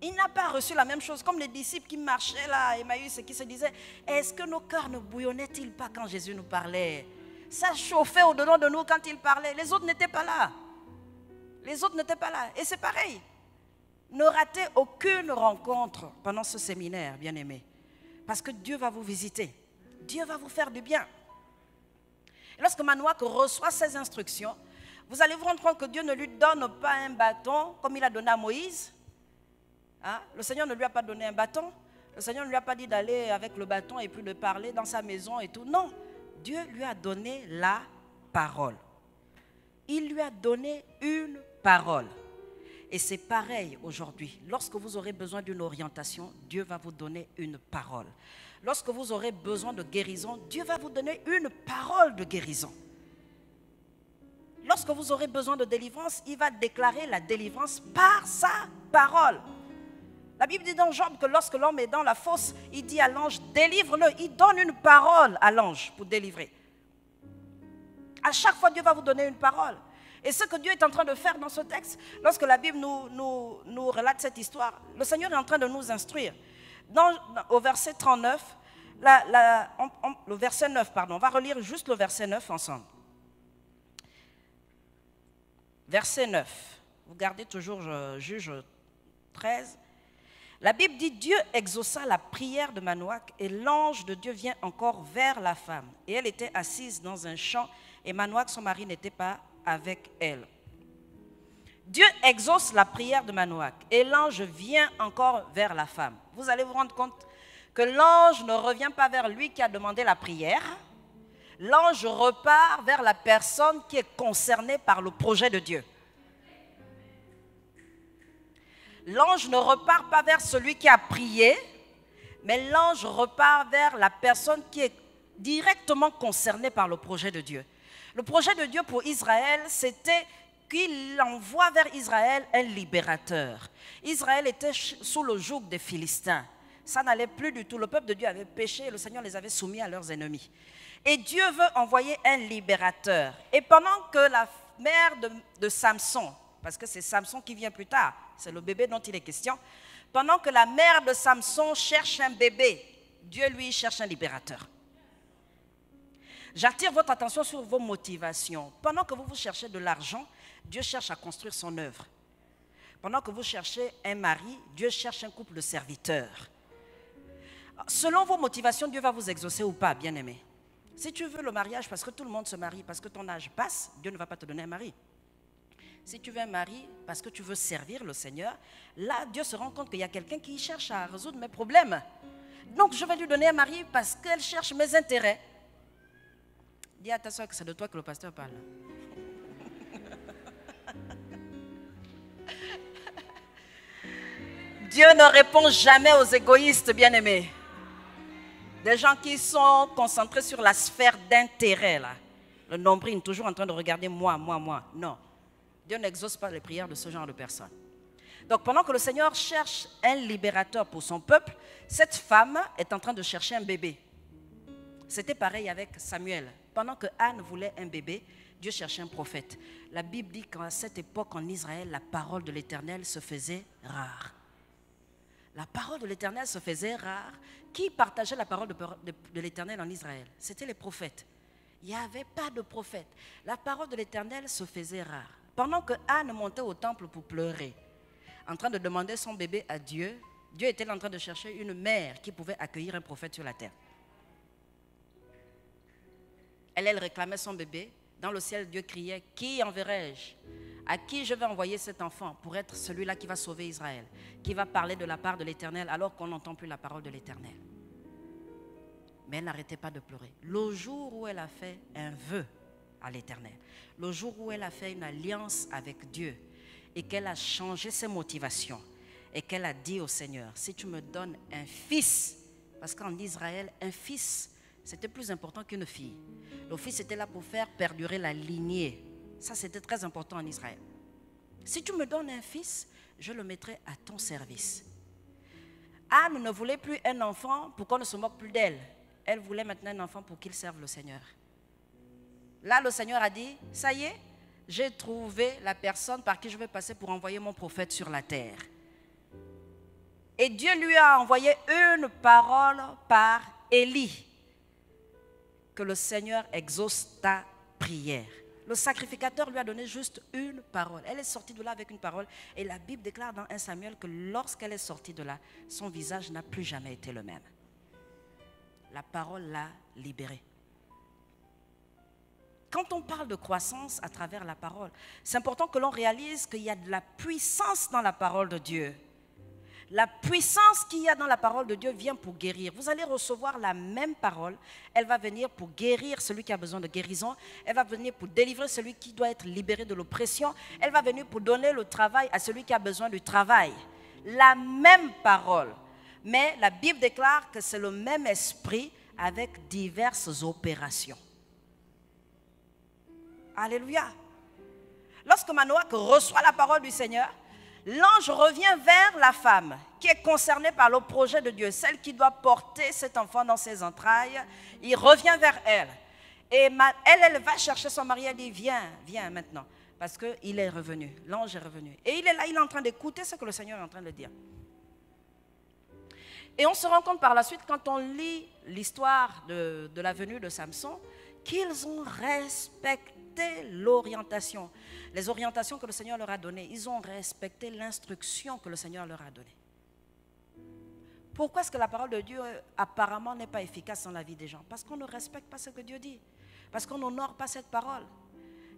Il n'a pas reçu la même chose, comme les disciples qui marchaient là à Emmaüs et qui se disaient, est-ce que nos cœurs ne bouillonnaient-ils pas quand Jésus nous parlait? Ça chauffait au-dedans de nous quand il parlait. Les autres n'étaient pas là. Les autres n'étaient pas là. Et c'est pareil. Ne ratez aucune rencontre pendant ce séminaire, bien-aimés. Parce que Dieu va vous visiter. Dieu va vous faire du bien. Et lorsque Manoach reçoit ces instructions, vous allez vous rendre compte que Dieu ne lui donne pas un bâton comme il a donné à Moïse. Hein? Le Seigneur ne lui a pas donné un bâton. Le Seigneur ne lui a pas dit d'aller avec le bâton et puis de parler dans sa maison et tout. Non, Dieu lui a donné la parole. Il lui a donné une parole. Et c'est pareil aujourd'hui. Lorsque vous aurez besoin d'une orientation, Dieu va vous donner une parole. Lorsque vous aurez besoin de guérison, Dieu va vous donner une parole de guérison. Lorsque vous aurez besoin de délivrance, il va déclarer la délivrance par sa parole. La Bible dit dans Job que lorsque l'homme est dans la fosse, il dit à l'ange, délivre-le. Il donne une parole à l'ange pour délivrer. À chaque fois, Dieu va vous donner une parole. Et ce que Dieu est en train de faire dans ce texte, lorsque la Bible nous relate cette histoire, le Seigneur est en train de nous instruire. Au verset 39, le verset 9, pardon, on va relire juste le verset 9 ensemble. Verset 9, vous gardez toujours Juge 13. La Bible dit, Dieu exauça la prière de Manoach et l'ange de Dieu vient encore vers la femme. Et elle était assise dans un champ et Manoach, son mari, n'était pas avec elle. Dieu exauce la prière de Manoach et l'ange vient encore vers la femme. Vous allez vous rendre compte que l'ange ne revient pas vers lui qui a demandé la prière. L'ange repart vers la personne qui est concernée par le projet de Dieu. L'ange ne repart pas vers celui qui a prié, mais l'ange repart vers la personne qui est directement concernée par le projet de Dieu. Le projet de Dieu pour Israël, c'était qu'il envoie vers Israël un libérateur. Israël était sous le joug des Philistins. Ça n'allait plus du tout. Le peuple de Dieu avait péché et le Seigneur les avait soumis à leurs ennemis. Et Dieu veut envoyer un libérateur. Et pendant que la mère de Samson, parce que c'est Samson qui vient plus tard, c'est le bébé dont il est question, pendant que la mère de Samson cherche un bébé, Dieu lui cherche un libérateur. J'attire votre attention sur vos motivations. Pendant que vous cherchez de l'argent, Dieu cherche à construire son œuvre. Pendant que vous cherchez un mari, Dieu cherche un couple de serviteurs. Selon vos motivations, Dieu va vous exaucer ou pas, bien-aimé. Si tu veux le mariage parce que tout le monde se marie, parce que ton âge passe, Dieu ne va pas te donner un mari. Si tu veux un mari parce que tu veux servir le Seigneur, là, Dieu se rend compte qu'il y a quelqu'un qui cherche à résoudre mes problèmes. Donc, je vais lui donner un mari parce qu'elle cherche mes intérêts. Dis à ta soeur que c'est de toi que le pasteur parle. Dieu ne répond jamais aux égoïstes, bien-aimés. Des gens qui sont concentrés sur la sphère d'intérêt, là. Le nombril, toujours en train de regarder moi. Non. Dieu n'exauce pas les prières de ce genre de personnes. Donc, pendant que le Seigneur cherche un libérateur pour son peuple, cette femme est en train de chercher un bébé. C'était pareil avec Samuel. Pendant que Anne voulait un bébé, Dieu cherchait un prophète. La Bible dit qu'à cette époque en Israël, la parole de l'Éternel se faisait rare. La parole de l'Éternel se faisait rare. Qui partageait la parole de l'Éternel en Israël? C'était les prophètes. Il n'y avait pas de prophète. La parole de l'Éternel se faisait rare. Pendant que Anne montait au temple pour pleurer, en train de demander son bébé à Dieu, Dieu était en train de chercher une mère qui pouvait accueillir un prophète sur la terre. Elle réclamait son bébé. Dans le ciel, Dieu criait, « Qui enverrai-je? À qui je vais envoyer cet enfant pour être celui-là qui va sauver Israël, qui va parler de la part de l'Éternel alors qu'on n'entend plus la parole de l'Éternel ?» Mais elle n'arrêtait pas de pleurer. Le jour où elle a fait un vœu à l'Éternel, le jour où elle a fait une alliance avec Dieu et qu'elle a changé ses motivations et qu'elle a dit au Seigneur, « Si tu me donnes un fils, parce qu'en Israël, un fils, c'était plus important qu'une fille. Le fils était là pour faire perdurer la lignée. Ça, c'était très important en Israël. Si tu me donnes un fils, je le mettrai à ton service. » Anne ne voulait plus un enfant pour qu'on ne se moque plus d'elle. Elle voulait maintenant un enfant pour qu'il serve le Seigneur. Là, le Seigneur a dit, ça y est, j'ai trouvé la personne par qui je vais passer pour envoyer mon prophète sur la terre. Et Dieu lui a envoyé une parole par Élie. Que le Seigneur exauce ta prière. Le sacrificateur lui a donné juste une parole. Elle est sortie de là avec une parole. Et la Bible déclare dans 1 Samuel que lorsqu'elle est sortie de là, son visage n'a plus jamais été le même. La parole l'a libérée. Quand on parle de croissance à travers la parole, c'est important que l'on réalise qu'il y a de la puissance dans la parole de Dieu. La puissance qu'il y a dans la parole de Dieu vient pour guérir. Vous allez recevoir la même parole. Elle va venir pour guérir celui qui a besoin de guérison. Elle va venir pour délivrer celui qui doit être libéré de l'oppression. Elle va venir pour donner le travail à celui qui a besoin du travail. La même parole. Mais la Bible déclare que c'est le même esprit avec diverses opérations. Alléluia. Lorsque Manoach reçoit la parole du Seigneur, l'ange revient vers la femme qui est concernée par le projet de Dieu, celle qui doit porter cet enfant dans ses entrailles. Il revient vers elle. Et elle va chercher son mari, elle dit, viens maintenant. Parce qu'il est revenu, l'ange est revenu. Et il est là, il est en train d'écouter ce que le Seigneur est en train de dire. Et on se rend compte par la suite, quand on lit l'histoire de la venue de Samson, qu'ils ont respecté l'orientation. Les orientations que le Seigneur leur a données. Ils ont respecté l'instruction que le Seigneur leur a donnée. Pourquoi est-ce que la parole de Dieu apparemment n'est pas efficace dans la vie des gens? Parce qu'on ne respecte pas ce que Dieu dit. Parce qu'on n'honore pas cette parole.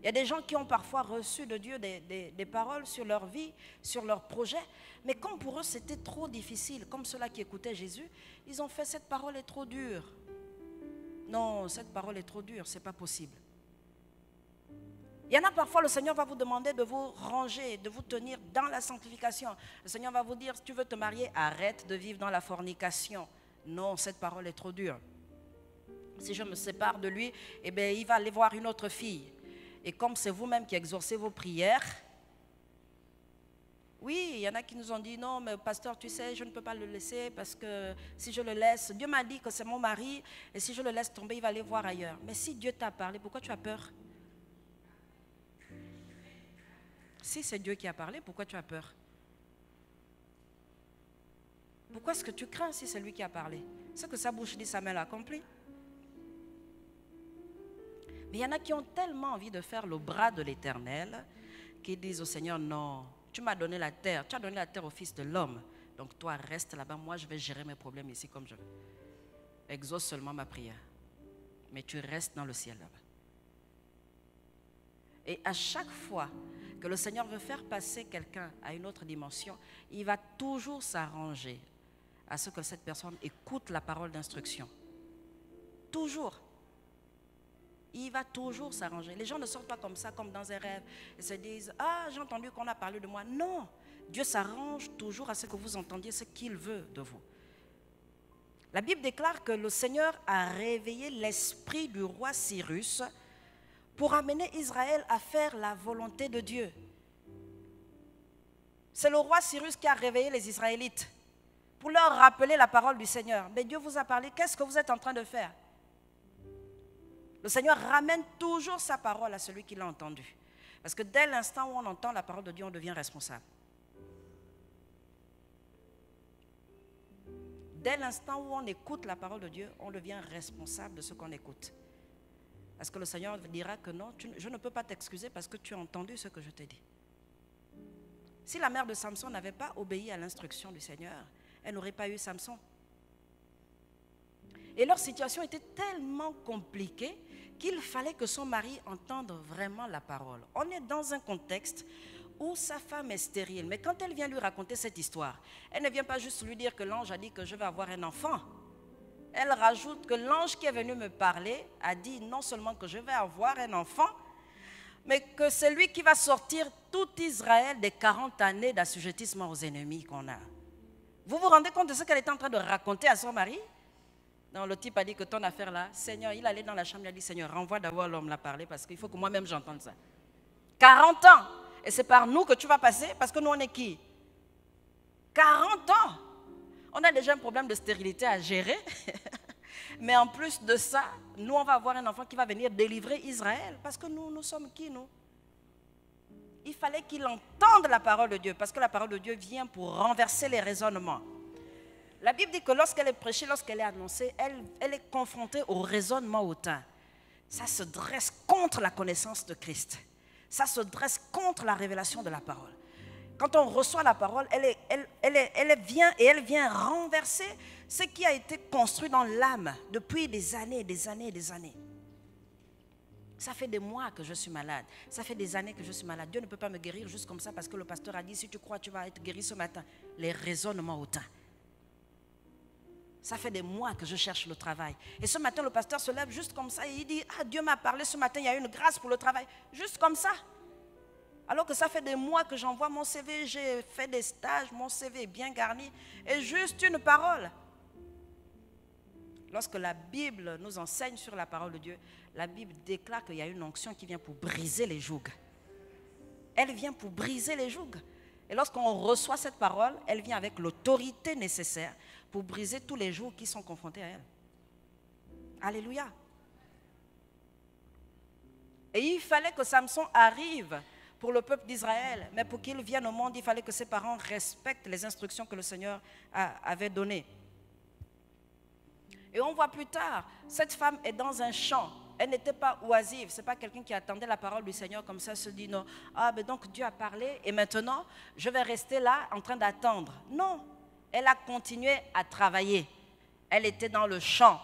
Il y a des gens qui ont parfois reçu de Dieu des paroles sur leur vie, sur leurs projets. Mais comme pour eux c'était trop difficile, comme ceux-là qui écoutaient Jésus, ils ont fait cette parole est trop dure. Non, cette parole est trop dure, ce n'est pas possible. Il y en a parfois, le Seigneur va vous demander de vous ranger, de vous tenir dans la sanctification. Le Seigneur va vous dire, si tu veux te marier, arrête de vivre dans la fornication. Non, cette parole est trop dure. Si je me sépare de lui, eh bien, il va aller voir une autre fille. Et comme c'est vous-même qui exaucez vos prières, oui, il y en a qui nous ont dit, non, mais pasteur, tu sais, je ne peux pas le laisser parce que si je le laisse, Dieu m'a dit que c'est mon mari, et si je le laisse tomber, il va aller voir ailleurs. Mais si Dieu t'a parlé, pourquoi tu as peur? Si c'est Dieu qui a parlé, pourquoi tu as peur? Pourquoi est-ce que tu crains si c'est lui qui a parlé? Ce que sa bouche dit, sa main l'a accompli. Mais il y en a qui ont tellement envie de faire le bras de l'Éternel qu'ils disent au Seigneur, non, tu m'as donné la terre, tu as donné la terre au Fils de l'homme. Donc toi, reste là-bas, moi je vais gérer mes problèmes ici comme je veux. Exauce seulement ma prière. Mais tu restes dans le ciel là-bas. Et à chaque fois que le Seigneur veut faire passer quelqu'un à une autre dimension, il va toujours s'arranger à ce que cette personne écoute la parole d'instruction. Toujours. Il va toujours s'arranger. Les gens ne sortent pas comme ça, comme dans un rêve, et se disent, ah, j'ai entendu qu'on a parlé de moi. Non, Dieu s'arrange toujours à ce que vous entendiez ce qu'il veut de vous. La Bible déclare que le Seigneur a réveillé l'esprit du roi Cyrus pour amener Israël à faire la volonté de Dieu. C'est le roi Cyrus qui a réveillé les Israélites pour leur rappeler la parole du Seigneur. Mais Dieu vous a parlé, qu'est-ce que vous êtes en train de faire? Le Seigneur ramène toujours sa parole à celui qui l'a entendu. Parce que dès l'instant où on entend la parole de Dieu, on devient responsable. Dès l'instant où on écoute la parole de Dieu, on devient responsable de ce qu'on écoute. Parce que le Seigneur dira que non, je ne peux pas t'excuser parce que tu as entendu ce que je t'ai dit. Si la mère de Samson n'avait pas obéi à l'instruction du Seigneur, elle n'aurait pas eu Samson. Et leur situation était tellement compliquée qu'il fallait que son mari entende vraiment la parole. On est dans un contexte où sa femme est stérile. Mais quand elle vient lui raconter cette histoire, elle ne vient pas juste lui dire que l'ange a dit que je vais avoir un enfant. Elle rajoute que l'ange qui est venu me parler a dit non seulement que je vais avoir un enfant, mais que c'est lui qui va sortir tout Israël des 40 années d'assujettissement aux ennemis qu'on a. Vous vous rendez compte de ce qu'elle est en train de raconter à son mari? Non, le type a dit que ton affaire là, Seigneur, il allait dans la chambre, il a dit, Seigneur, renvoie d'abord l'homme la parler parce qu'il faut que moi-même j'entende ça. 40 ans, et c'est par nous que tu vas passer parce que nous on est qui? 40 ans. On a déjà un problème de stérilité à gérer, mais en plus de ça, nous on va avoir un enfant qui va venir délivrer Israël parce que nous sommes qui nous? Il fallait qu'il entende la parole de Dieu parce que la parole de Dieu vient pour renverser les raisonnements. La Bible dit que lorsqu'elle est prêchée, lorsqu'elle est annoncée, elle est confrontée au raisonnement hautain. Ça se dresse contre la connaissance de Christ. Ça se dresse contre la révélation de la parole. Quand on reçoit la parole, elle vient renverser ce qui a été construit dans l'âme depuis des années et des années et des années. Ça fait des mois que je suis malade. Ça fait des années que je suis malade. Dieu ne peut pas me guérir juste comme ça parce que le pasteur a dit, si tu crois, tu vas être guéri ce matin. Les raisonnements hautains. Ça fait des mois que je cherche le travail. Et ce matin, le pasteur se lève juste comme ça et il dit, ah, Dieu m'a parlé ce matin, il y a une grâce pour le travail. Juste comme ça. Alors que ça fait des mois que j'envoie mon CV, j'ai fait des stages, mon CV est bien garni. Et juste une parole. Lorsque la Bible nous enseigne sur la parole de Dieu, la Bible déclare qu'il y a une onction qui vient pour briser les jougs. Elle vient pour briser les jougs. Et lorsqu'on reçoit cette parole, elle vient avec l'autorité nécessaire pour briser tous les jougs qui sont confrontés à elle. Alléluia. Et il fallait que Samson arrive pour le peuple d'Israël, mais pour qu'il vienne au monde, il fallait que ses parents respectent les instructions que le Seigneur avait données. Et on voit plus tard, cette femme est dans un champ. Elle n'était pas oisive, ce n'est pas quelqu'un qui attendait la parole du Seigneur comme ça, se dit non, ah ben donc Dieu a parlé et maintenant je vais rester là en train d'attendre. Non, elle a continué à travailler. Elle était dans le champ.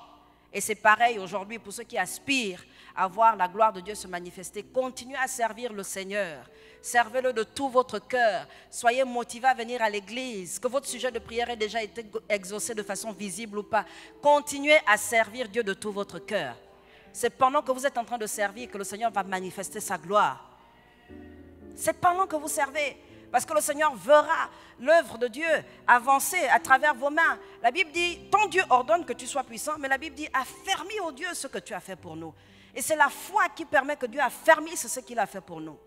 Et c'est pareil aujourd'hui pour ceux qui aspirent à voir la gloire de Dieu se manifester. Continuez à servir le Seigneur. Servez-le de tout votre cœur. Soyez motivés à venir à l'église. Que votre sujet de prière ait déjà été exaucé de façon visible ou pas. Continuez à servir Dieu de tout votre cœur. C'est pendant que vous êtes en train de servir que le Seigneur va manifester sa gloire. C'est pendant que vous servez. Parce que le Seigneur verra l'œuvre de Dieu avancer à travers vos mains. La Bible dit, ton Dieu ordonne que tu sois puissant, mais la Bible dit, affermis, ô Dieu, ce que tu as fait pour nous. Et Et c'est la foi qui permet que Dieu affermisse ce qu'il a fait pour nous.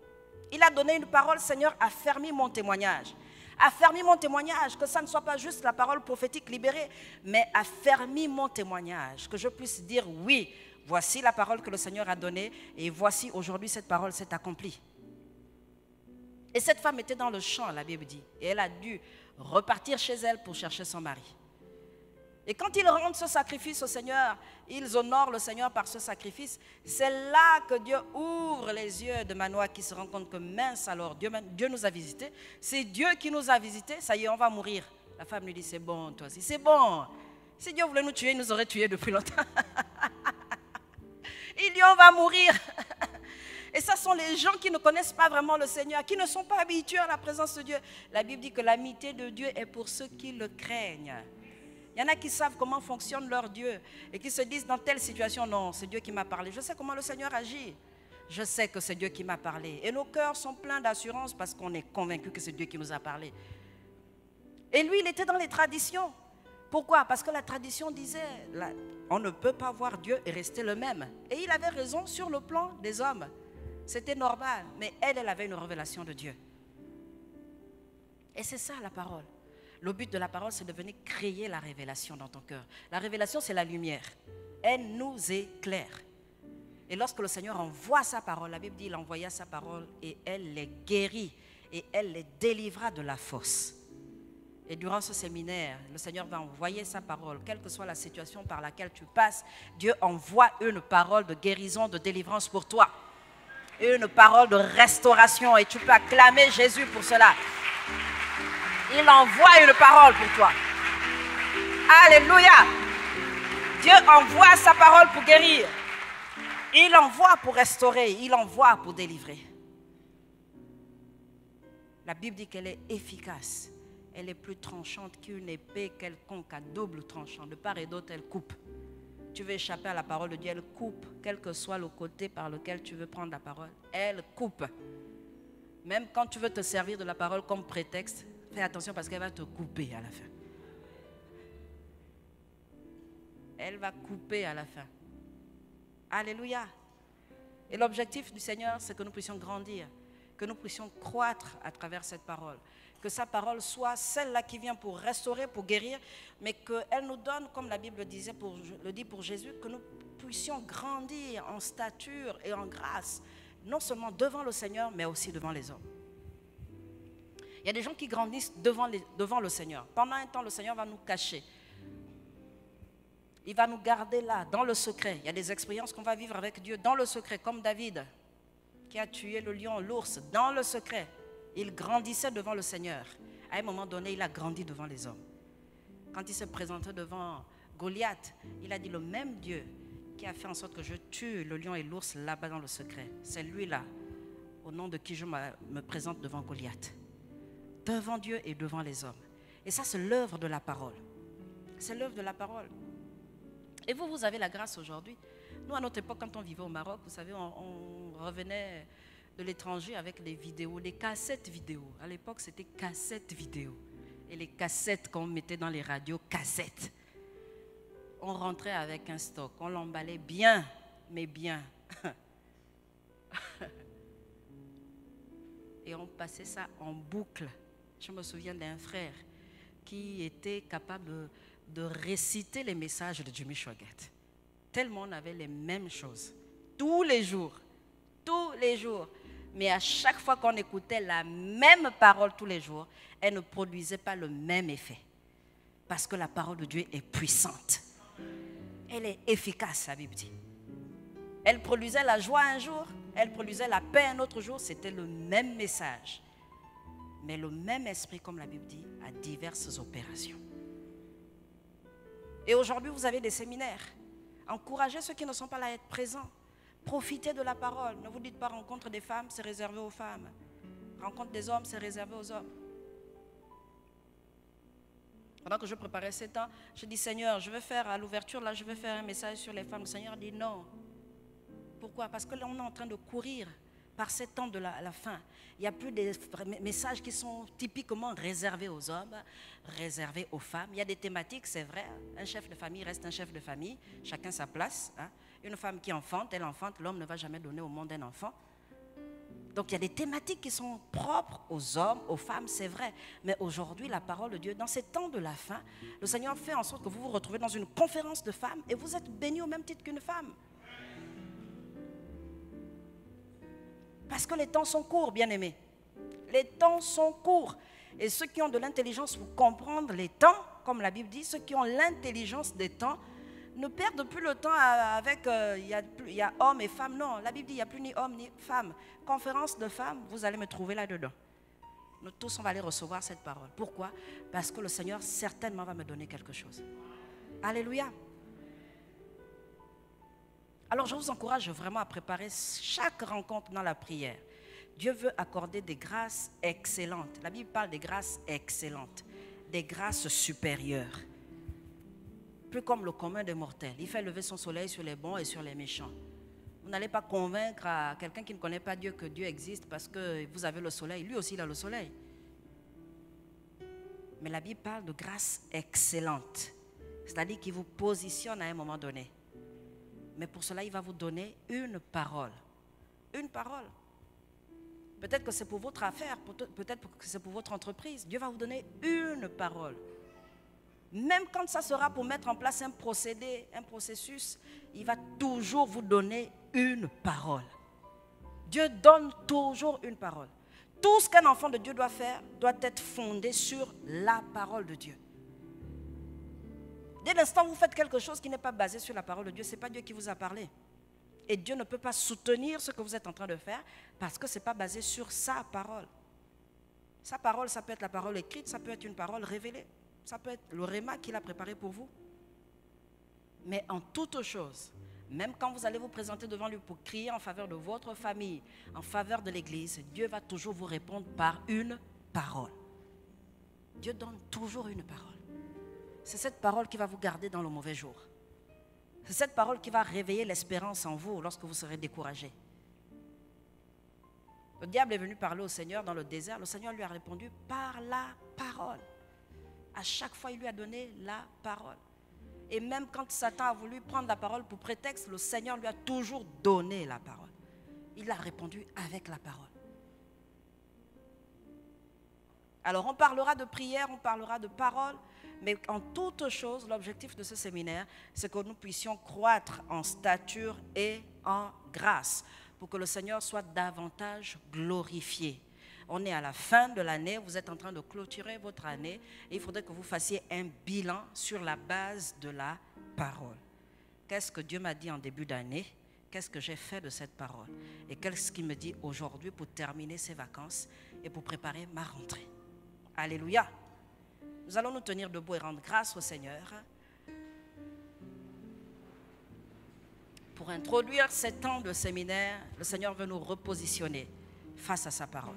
Il a donné une parole, Seigneur, affermis mon témoignage. Affermis mon témoignage, que ça ne soit pas juste la parole prophétique libérée, mais affermis mon témoignage, que je puisse dire oui, voici la parole que le Seigneur a donnée et voici aujourd'hui cette parole s'est accomplie. Et cette femme était dans le champ, la Bible dit, et elle a dû repartir chez elle pour chercher son mari. Et quand ils rendent ce sacrifice au Seigneur, ils honorent le Seigneur par ce sacrifice. C'est là que Dieu ouvre les yeux de Manoah qui se rend compte que mince alors, Dieu nous a visités. C'est Dieu qui nous a visités, ça y est, on va mourir. La femme lui dit, c'est bon toi aussi, c'est bon. Si Dieu voulait nous tuer, il nous aurait tués depuis longtemps. Il dit, on va mourir. Et ça sont les gens qui ne connaissent pas vraiment le Seigneur, qui ne sont pas habitués à la présence de Dieu. La Bible dit que l'amitié de Dieu est pour ceux qui le craignent. Il y en a qui savent comment fonctionne leur Dieu et qui se disent dans telle situation, non, c'est Dieu qui m'a parlé. Je sais comment le Seigneur agit. Je sais que c'est Dieu qui m'a parlé. Et nos cœurs sont pleins d'assurance parce qu'on est convaincus que c'est Dieu qui nous a parlé. Et lui, il était dans les traditions. Pourquoi? Parce que la tradition disait, on ne peut pas voir Dieu et rester le même. Et il avait raison sur le plan des hommes. C'était normal. Mais elle avait une révélation de Dieu. Et c'est ça la parole. Le but de la parole, c'est de venir créer la révélation dans ton cœur. La révélation, c'est la lumière. Elle nous éclaire. Et lorsque le Seigneur envoie sa parole, la Bible dit, il envoya sa parole et elle les guérit et elle les délivra de la fosse. Et durant ce séminaire, le Seigneur va envoyer sa parole, quelle que soit la situation par laquelle tu passes. Dieu envoie une parole de guérison, de délivrance pour toi. Une parole de restauration et tu peux acclamer Jésus pour cela. Il envoie une parole pour toi. Alléluia. Dieu envoie sa parole pour guérir. Il envoie pour restaurer. Il envoie pour délivrer. La Bible dit qu'elle est efficace. Elle est plus tranchante qu'une épée quelconque à double tranchant. De part et d'autre, elle coupe. Tu veux échapper à la parole de Dieu, elle coupe. Quel que soit le côté par lequel tu veux prendre la parole, elle coupe. Même quand tu veux te servir de la parole comme prétexte, fais attention parce qu'elle va te couper à la fin. Elle va couper à la fin. Alléluia. Et l'objectif du Seigneur, c'est que nous puissions grandir, que nous puissions croître à travers cette parole. Que sa parole soit celle-là qui vient pour restaurer, pour guérir, mais qu'elle nous donne, comme la Bible le dit pour Jésus, que nous puissions grandir en stature et en grâce, non seulement devant le Seigneur, mais aussi devant les hommes. Il y a des gens qui grandissent devant le Seigneur. Pendant un temps, le Seigneur va nous cacher. Il va nous garder là, dans le secret. Il y a des expériences qu'on va vivre avec Dieu dans le secret, comme David, qui a tué le lion, l'ours, dans le secret. Il grandissait devant le Seigneur. À un moment donné, il a grandi devant les hommes. Quand il se présentait devant Goliath, il a dit, le même Dieu qui a fait en sorte que je tue le lion et l'ours là-bas dans le secret, c'est lui-là, au nom de qui je me présente devant Goliath. Devant Dieu et devant les hommes. Et ça, c'est l'œuvre de la parole. C'est l'œuvre de la parole. Et vous avez la grâce aujourd'hui. Nous, à notre époque, quand on vivait au Maroc, vous savez, on revenait de l'étranger avec les vidéos, les cassettes vidéo. À l'époque, c'était cassettes vidéo. Et les cassettes qu'on mettait dans les radios, cassettes. On rentrait avec un stock. On l'emballait bien, mais bien. Et on passait ça en boucle. Je me souviens d'un frère qui était capable de réciter les messages de Jimmy Swaggart. Tellement on avait les mêmes choses. Tous les jours. Tous les jours. Mais à chaque fois qu'on écoutait la même parole tous les jours, elle ne produisait pas le même effet. Parce que la parole de Dieu est puissante. Elle est efficace, la Bible dit. Elle produisait la joie un jour, elle produisait la paix un autre jour. C'était le même message. Mais le même esprit, comme la Bible dit, a diverses opérations. Et aujourd'hui, vous avez des séminaires. Encouragez ceux qui ne sont pas là à être présents. Profitez de la parole. Ne vous dites pas rencontre des femmes, c'est réservé aux femmes. Rencontre des hommes, c'est réservé aux hommes. Pendant que je préparais ces temps, je dis, Seigneur, je vais faire à l'ouverture, là, je vais faire un message sur les femmes. Le Seigneur dit non. Pourquoi? Parce que là, on est en train de courir par ces temps de la fin, il n'y a plus des messages qui sont typiquement réservés aux hommes, réservés aux femmes. Il y a des thématiques, c'est vrai. Un chef de famille reste un chef de famille, chacun sa place. Hein. Une femme qui enfante, elle enfante, l'homme ne va jamais donner au monde un enfant. Donc il y a des thématiques qui sont propres aux hommes, aux femmes, c'est vrai. Mais aujourd'hui, la parole de Dieu, dans ces temps de la fin, le Seigneur fait en sorte que vous vous retrouvez dans une conférence de femmes et vous êtes bénis au même titre qu'une femme. Parce que les temps sont courts, bien-aimés. Les temps sont courts. Et ceux qui ont de l'intelligence pour comprendre les temps, comme la Bible dit, ceux qui ont l'intelligence des temps, ne perdent plus le temps avec il y a hommes et femmes. Non, la Bible dit il n'y a plus ni hommes ni femmes. Conférence de femmes, vous allez me trouver là-dedans. Nous tous, on va aller recevoir cette parole. Pourquoi? Parce que le Seigneur certainement va me donner quelque chose. Alléluia. Alors je vous encourage vraiment à préparer chaque rencontre dans la prière. Dieu veut accorder des grâces excellentes. La Bible parle des grâces excellentes, des grâces supérieures. Plus comme le commun des mortels. Il fait lever son soleil sur les bons et sur les méchants. Vous n'allez pas convaincre à quelqu'un qui ne connaît pas Dieu que Dieu existe parce que vous avez le soleil. Lui aussi, il a le soleil. Mais la Bible parle de grâce excellente. C'est-à-dire qu'il vous positionne à un moment donné. Mais pour cela, il va vous donner une parole. Une parole. Peut-être que c'est pour votre affaire, peut-être que c'est pour votre entreprise. Dieu va vous donner une parole. Même quand ça sera pour mettre en place un procédé, un processus, il va toujours vous donner une parole. Dieu donne toujours une parole. Tout ce qu'un enfant de Dieu doit faire doit être fondé sur la parole de Dieu. Dès l'instant où vous faites quelque chose qui n'est pas basé sur la parole de Dieu, ce n'est pas Dieu qui vous a parlé. Et Dieu ne peut pas soutenir ce que vous êtes en train de faire parce que ce n'est pas basé sur sa parole. Sa parole, ça peut être la parole écrite, ça peut être une parole révélée. Ça peut être le réma qu'il a préparé pour vous. Mais en toute chose, même quand vous allez vous présenter devant lui pour crier en faveur de votre famille, en faveur de l'Église, Dieu va toujours vous répondre par une parole. Dieu donne toujours une parole. C'est cette parole qui va vous garder dans le mauvais jour. C'est cette parole qui va réveiller l'espérance en vous lorsque vous serez découragé. Le diable est venu parler au Seigneur dans le désert. Le Seigneur lui a répondu par la parole. À chaque fois, il lui a donné la parole. Et même quand Satan a voulu prendre la parole pour prétexte, le Seigneur lui a toujours donné la parole. Il a répondu avec la parole. Alors, on parlera de prière, on parlera de parole, mais en toute chose, l'objectif de ce séminaire, c'est que nous puissions croître en stature et en grâce, pour que le Seigneur soit davantage glorifié. On est à la fin de l'année, vous êtes en train de clôturer votre année et il faudrait que vous fassiez un bilan sur la base de la parole. Qu'est-ce que Dieu m'a dit en début d'année? Qu'est-ce que j'ai fait de cette parole? Et qu'est-ce qu'il me dit aujourd'hui pour terminer ces vacances et pour préparer ma rentrée? Alléluia! Nous allons nous tenir debout et rendre grâce au Seigneur pour introduire ces temps de séminaire. Le Seigneur veut nous repositionner face à sa parole.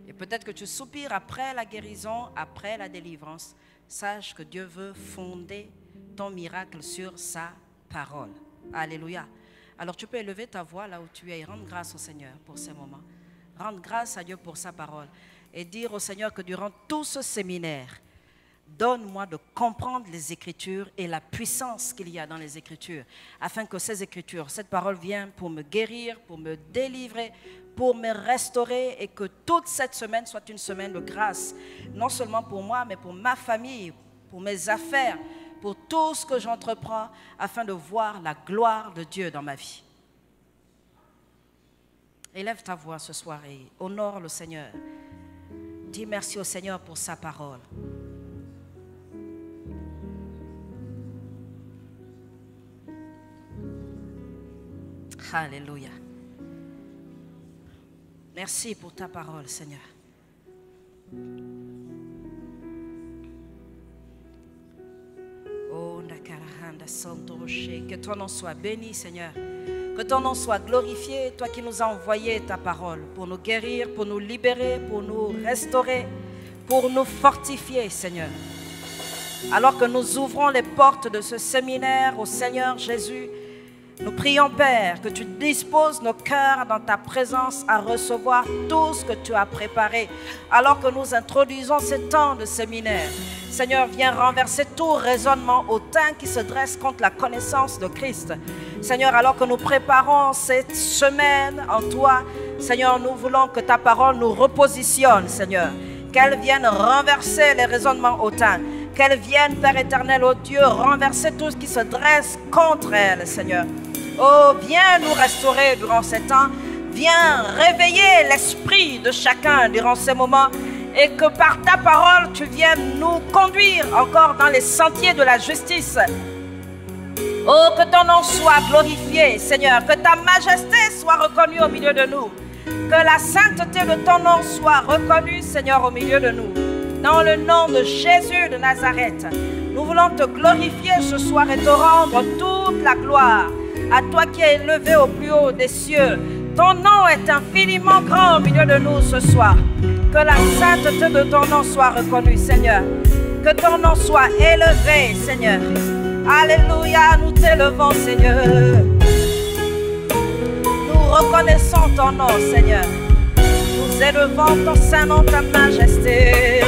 Et peut-être que tu soupires après la guérison, après la délivrance. Sache que Dieu veut fonder ton miracle sur sa parole. Alléluia. Alors tu peux élever ta voix là où tu es et rendre grâce au Seigneur pour ces moments. Rendre grâce à Dieu pour sa parole. Et dire au Seigneur que durant tout ce séminaire, donne-moi de comprendre les Écritures et la puissance qu'il y a dans les Écritures, afin que ces Écritures, cette parole vienne pour me guérir, pour me délivrer, pour me restaurer et que toute cette semaine soit une semaine de grâce, non seulement pour moi, mais pour ma famille, pour mes affaires, pour tout ce que j'entreprends, afin de voir la gloire de Dieu dans ma vie. Élève ta voix ce soir et honore le Seigneur. Dis merci au Seigneur pour sa parole. Alléluia. Merci pour ta parole, Seigneur. Oh, que ton nom soit béni, Seigneur. Que ton nom soit glorifié, toi qui nous as envoyé ta parole pour nous guérir, pour nous libérer, pour nous restaurer, pour nous fortifier, Seigneur. Alors que nous ouvrons les portes de ce séminaire au Seigneur Jésus, Nous prions, Père, que tu disposes nos cœurs dans ta présence à recevoir tout ce que tu as préparé alors que nous introduisons ce temps de séminaire. Seigneur, viens renverser tout raisonnement hautain qui se dresse contre la connaissance de Christ. Seigneur, alors que nous préparons cette semaine en toi, Seigneur, nous voulons que ta parole nous repositionne, Seigneur. Qu'elle vienne renverser les raisonnements hautains. Qu'elle vienne, Père éternel, ô Dieu, renverser tout ce qui se dresse contre elle, Seigneur. Oh, viens nous restaurer durant ces temps. Viens réveiller l'esprit de chacun durant ces moments. Et que par ta parole, tu viennes nous conduire encore dans les sentiers de la justice. Oh, que ton nom soit glorifié, Seigneur. Que ta majesté soit reconnue au milieu de nous. Que la sainteté de ton nom soit reconnue, Seigneur, au milieu de nous. Dans le nom de Jésus de Nazareth, nous voulons te glorifier ce soir et te rendre toute la gloire. À toi qui es élevé au plus haut des cieux. Ton nom est infiniment grand au milieu de nous ce soir. Que la sainteté de ton nom soit reconnue, Seigneur. Que ton nom soit élevé, Seigneur. Alléluia, nous t'élevons, Seigneur. Nous reconnaissons ton nom, Seigneur. Nous élevons ton saint nom, ta majesté.